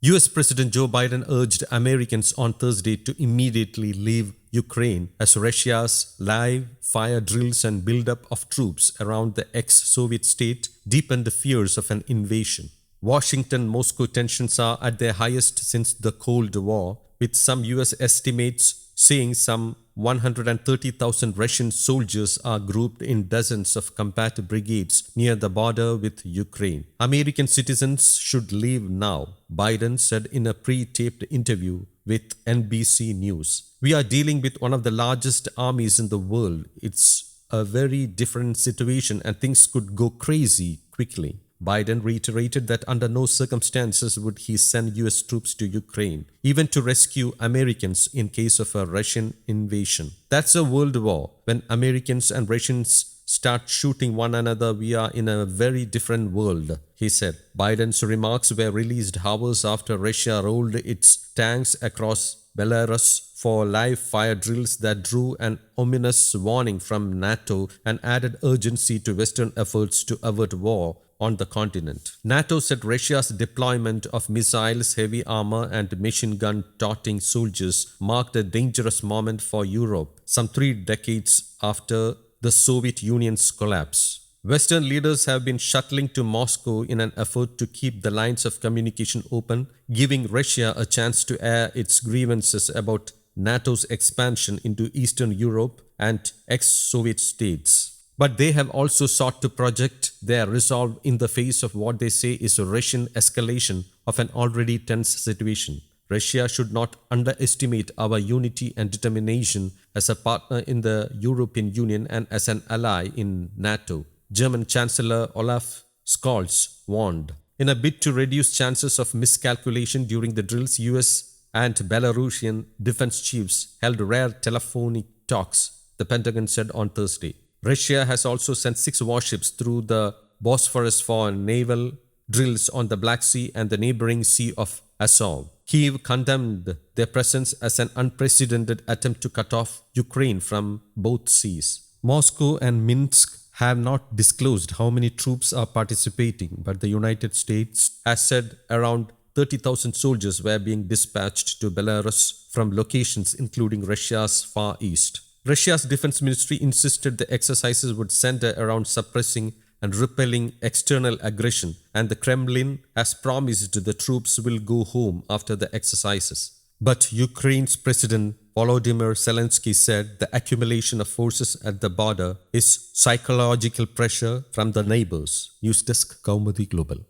US President Joe Biden urged Americans on Thursday to immediately leave Ukraine as Russia's live fire drills and buildup of troops around the ex-Soviet state deepened the fears of an invasion. Washington-Moscow tensions are at their highest since the Cold War, with some US estimates saying some 130,000 Russian soldiers are grouped in dozens of combat brigades near the border with Ukraine. American citizens should leave now, Biden said in a pre-taped interview with NBC News. We are dealing with one of the largest armies in the world. It's a very different situation and things could go crazy quickly. Biden reiterated that under no circumstances would he send US troops to Ukraine, even to rescue Americans in case of a Russian invasion. That's a world war. When Americans and Russians start shooting one another, we are in a very different world, he said. Biden's remarks were released hours after Russia rolled its tanks across Belarus for live fire drills that drew an ominous warning from NATO and added urgency to Western efforts to avert war on the continent. NATO said Russia's deployment of missiles, heavy armor, and machine gun-toting soldiers marked a dangerous moment for Europe, some 3 decades after the Soviet Union's collapse. Western leaders have been shuttling to Moscow in an effort to keep the lines of communication open, giving Russia a chance to air its grievances about NATO's expansion into Eastern Europe and ex-Soviet states. But they have also sought to project their resolve in the face of what they say is a Russian escalation of an already tense situation. Russia should not underestimate our unity and determination as a partner in the European Union and as an ally in NATO, German Chancellor Olaf Scholz warned. In a bid to reduce chances of miscalculation during the drills, US and Belarusian defense chiefs held rare telephonic talks, the Pentagon said on Thursday. Russia has also sent 6 warships through the Bosphorus for naval drills on the Black Sea and the neighboring Sea of Azov. Kyiv condemned their presence as an unprecedented attempt to cut off Ukraine from both seas. Moscow and Minsk have not disclosed how many troops are participating, but the United States has said around 30,000 soldiers were being dispatched to Belarus from locations including Russia's Far East. Russia's defense ministry insisted the exercises would center around suppressing and repelling external aggression, and the Kremlin has promised the troops will go home after the exercises. But Ukraine's President Volodymyr Zelensky said the accumulation of forces at the border is psychological pressure from the neighbors. News Desk, Kaumudy Global.